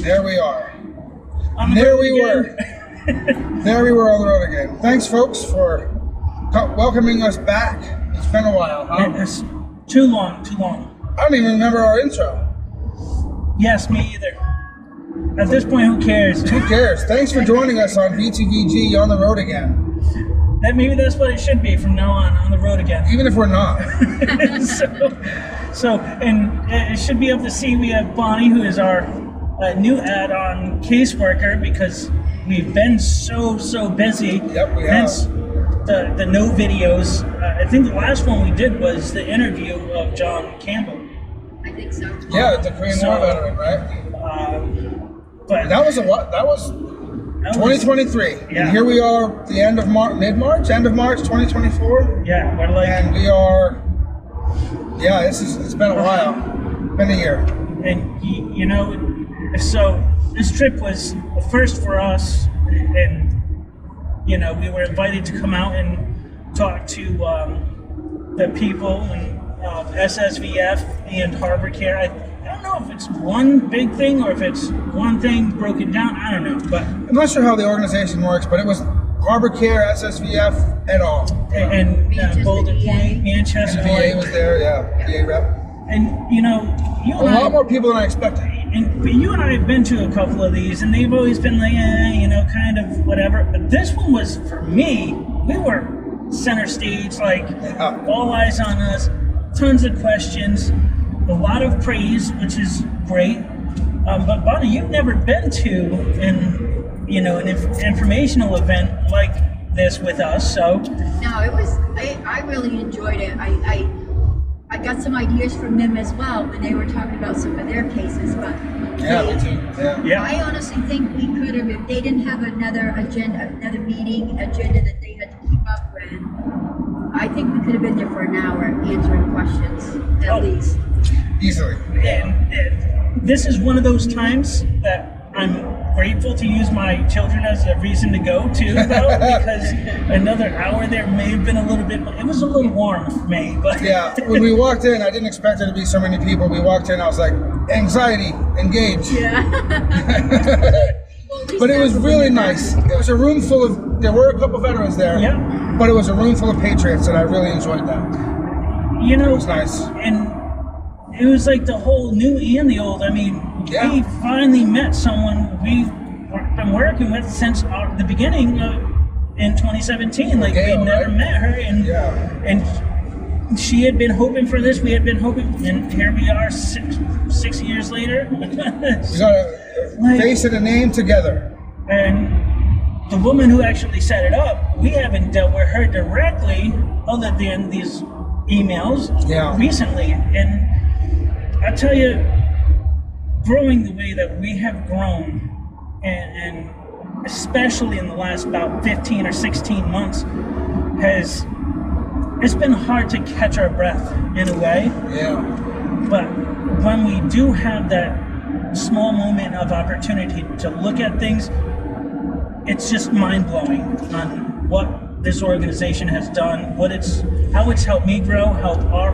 There we are. On the There road we were. again. There we were on the road again. Thanks, folks, for welcoming us back. It's been a while, huh? It's too long. I don't even remember our intro. Yes, me either. At this point, who cares? Who cares? Thanks for joining us on V2VG on the road again. Maybe that's what it should be from now on the road again. Even if we're not. And it should be able to see we have Bonnie, who is our new add-on caseworker, because we've been so busy. Yep, we Hence the no videos. I think the last one we did was the interview of John Campbell. I think so. Yeah, the Korean War veteran, right? But That was 2023. Yeah. And here we are, the end of mid-March, end of March 2024. Yeah, we're like, And we are, it's been a while. Been a year. and you know, so this trip was a first for us, and you know, we were invited to come out and talk to the people and SSVF and Harbor Care. I don't know if it's one big thing or if it's one thing broken down. I don't know, but I'm not sure how the organization works, but it was Harbor Care, SSVF, et al. and Manchester Boulder VA. Point, Manchester, VA was there, VA rep. and you know, you A and lot I, more people than I expected. but you and I have been to a couple of these, and they've always been like, you know, kind of whatever. But this one was, for me, we were center stage, like all eyes on us, tons of questions, a lot of praise, which is great. But Bonnie, you've never been to an informational event like this with us, so. No, it was. I really enjoyed it. I got some ideas from them as well when they were talking about some of their cases. But Yeah, me too. Yeah. I honestly think we could have, if they didn't have another meeting agenda that they had to keep up with. I think we could have been there for an hour answering questions at least. Easily. And this is one of those times that I'm grateful to use my children as a reason to go to, though, because another hour there may have been a little bit, it was a little warm for me. But Yeah, when we walked in, I didn't expect there to be so many people. We walked in, I was like, anxiety, engage. Yeah. But it was really nice. It was a room full of, there were a couple veterans there, Yeah. but it was a room full of patriots, and I really enjoyed that. you know, It was nice. and it was like the whole new and the old. I mean, Yeah. we finally met someone we've been working with since the beginning in 2017. Like, Gail, we never right? met her, and Yeah. and she had been hoping for this. We had been hoping, and here we are, six years later. We got a face and a name together. And the woman who actually set it up, we haven't dealt with her directly, other than these emails recently. And I tell you, growing the way that we have grown, and especially in the last about 15 or 16 months, it's been hard to catch our breath in a way. Yeah. But when we do have that small moment of opportunity to look at things, it's just mind-blowing on what this organization has done, how it's helped me grow, how our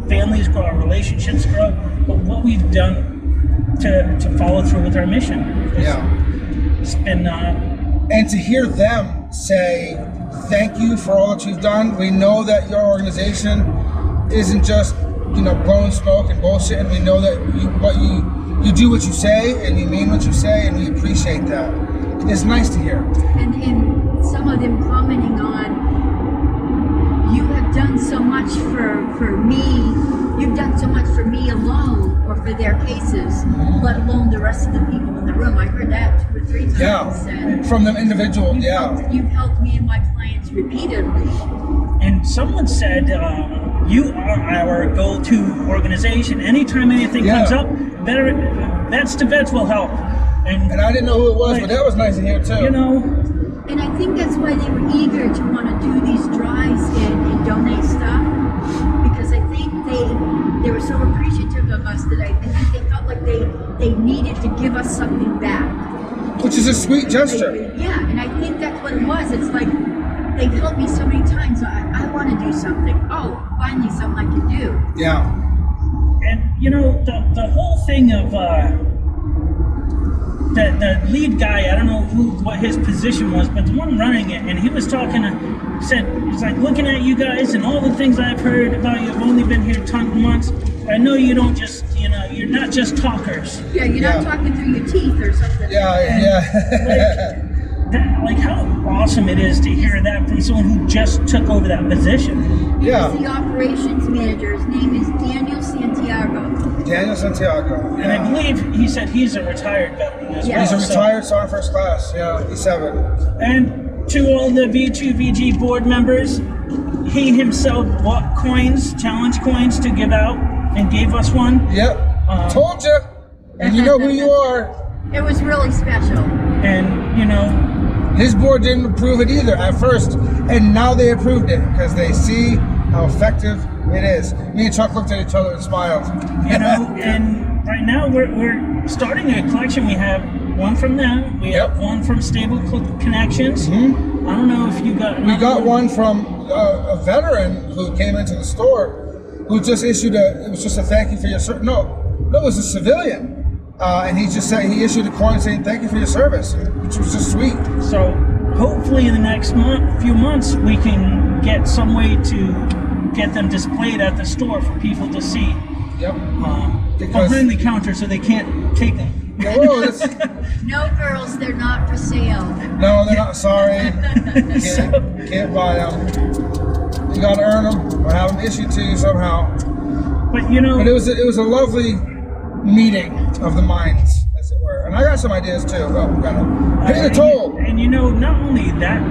families grow, our relationships grow, but what we've done to follow through with our mission. It's been And to hear them say, thank you for all that you've done. We know that your organization isn't just, blowing smoke and bullshit, and we know that you do what you say, and you mean what you say, and we appreciate that. It's nice to hear. And some of them commenting on, you have done so much for me. You've done so much for me alone, or for their cases, let alone the rest of the people in the room. I heard that 2 or 3 times. Yeah, from them individual, You've helped me and my clients repeatedly. And someone said, you are our go-to organization. Anytime anything comes up, Vets to Vets will help. And I didn't know who it was, but that was nice to hear too. And I think that's why they were eager to want to do these drives and donate stuff, because I think they were so appreciative of us that I think they felt like they needed to give us something back. Which is a sweet gesture. And I think that's what it was. It's like, they've helped me so many times, so I want to do something. Oh, finally something I can do. Yeah. And the whole thing of the lead guy, I don't know what his position was, but the one running it, and he was talking he's like, looking at you guys and all the things I've heard about you. I've only been here months. I know you don't just, you're not just talkers. Yeah, you're not talking through your teeth or something. Like how awesome it is to hear that from someone who just took over that position. He's the operations manager. His name is Daniel Santiago. Daniel Santiago. And I believe he said he's a retired veteran as well. He's a retired Sergeant First Class. Yeah, he's 7. And to all the V2VG board members, he himself bought coins, challenge coins to give out, and gave us one. Yep. Told you. And you know who you are. It was really special. And, his board didn't approve it either at first, and now they approved it because they see how effective it is. Me and Chuck looked at each other and smiled. And right now we're starting a collection. We have one from them. We have one from Stable Connections. Mm-hmm. I don't know if you got. We got one from a veteran who came into the store, who just issued it was just a thank you for your service. No, it was a civilian. And he just said he issued a coin saying thank you for your service, which was just sweet. So hopefully in the next few months we can get some way to get them displayed at the store for people to see. Yep. Behind the counter so they can't take them. No, girls, they're not for sale. No, they're not. Sorry, can't buy them. You gotta earn them or have them issued to you somehow. But But it was a lovely meeting of the minds, as it were. And I got some ideas too. Well, we gotta pay the toll. And not only that,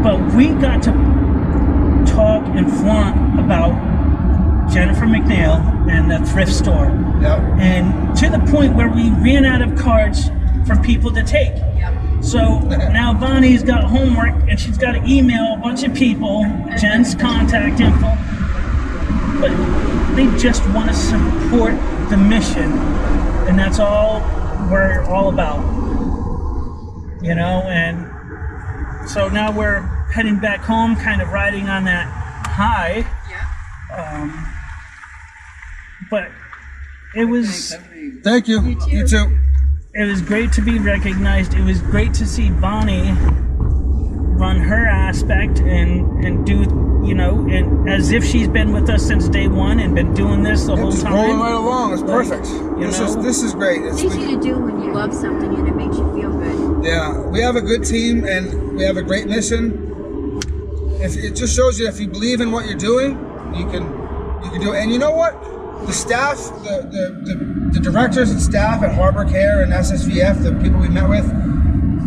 but we got to talk and flaunt about Jennifer McNeil and the thrift store. Yep. And to the point where we ran out of cards for people to take. Yep. So now Bonnie's got homework and she's got to email a bunch of people, Jen's contact info. But they just want to support the mission, and that's all we're all about, and so now we're heading back home, kind of riding on that high. But it was thank you. You too. It was great to be recognized. It was great to see Bonnie run her aspect and do, and as if she's been with us since day one and been doing this the whole time. Rolling right along. It's perfect. This is great. It's easy to do when you love something and it makes you feel good. Yeah, we have a good team and we have a great mission. If it just shows you if you believe in what you're doing, you can do it. And you know what? The staff, the directors and staff at Harbor Care and SSVF, the people we met with,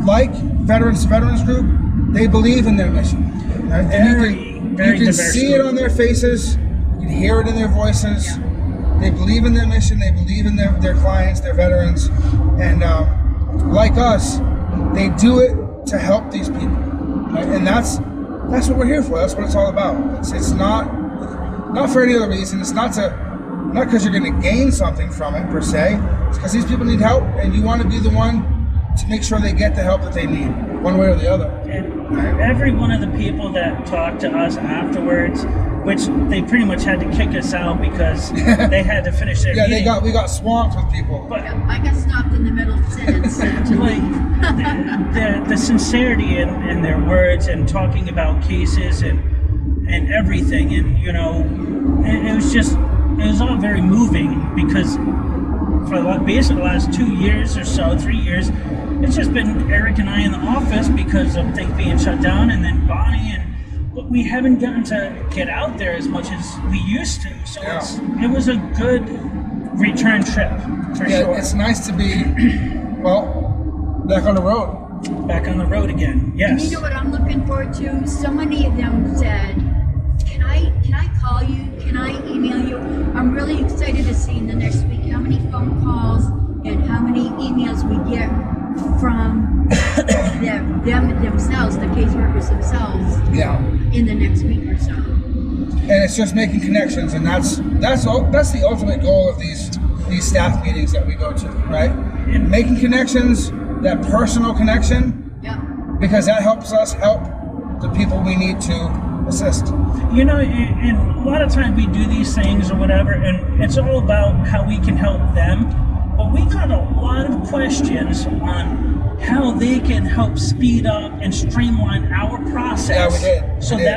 like Veterans Group, they believe in their mission. Right? And you can see it on their faces, you can hear it in their voices. Yeah. They believe in their mission, they believe in their clients, their veterans, and like us, they do it to help these people. Right? And that's what we're here for. That's what it's all about. It's not for any other reason. It's not because you're going to gain something from it per se. It's because these people need help, and you want to be the one to make sure they get the help that they need, one way or the other. And every one of the people that talked to us afterwards, which they pretty much had to kick us out because they had to finish their meeting. We got swamped with people. But I got stopped in the middle of the sentence to leave. the sincerity in their words and talking about cases and everything, and it was all very moving because for basically the last 2 years or so, 3 years, it's just been Eric and I in the office because of things being shut down, and then Bonnie, but we haven't gotten to get out there as much as we used to. So it was a good return trip for sure. It's nice to be back on the road. Back on the road again. Yes. And you know what I'm looking forward to? So many of them said, Can I call you? Can I email you? I'm really excited to see in the next week how many phone calls and how many emails we get from them themselves, the caseworkers themselves. Yeah. In the next week or so. And it's just making connections, and that's the ultimate goal of these staff meetings that we go to, right? And making connections, that personal connection. Yeah. Because that helps us help the people we need to assist. And a lot of times we do these things or whatever, and it's all about how we can help them. But we got a lot of questions on how they can help speed up and streamline our process. Yeah,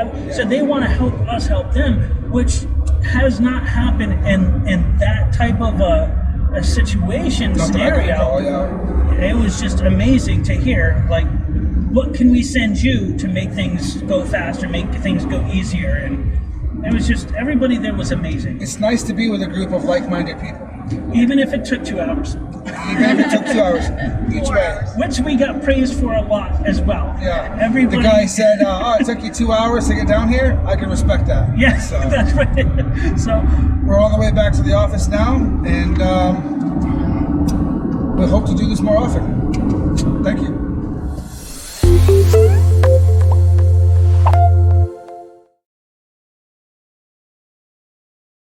we did. So they want to help us help them, which has not happened in that type of a situation scenario. It was just amazing to hear, like, what can we send you to make things go faster, make things go easier? And it was just, everybody there was amazing. It's nice to be with a group of like-minded people. Even if it took 2 hours. Even if it took 2 hours each way. Which we got praised for a lot as well. Yeah. Everybody. The guy said, oh, it took you 2 hours to get down here. I can respect that. Yes, So that's right. So we're on the way back to the office now, and we hope to do this more often. Thank you.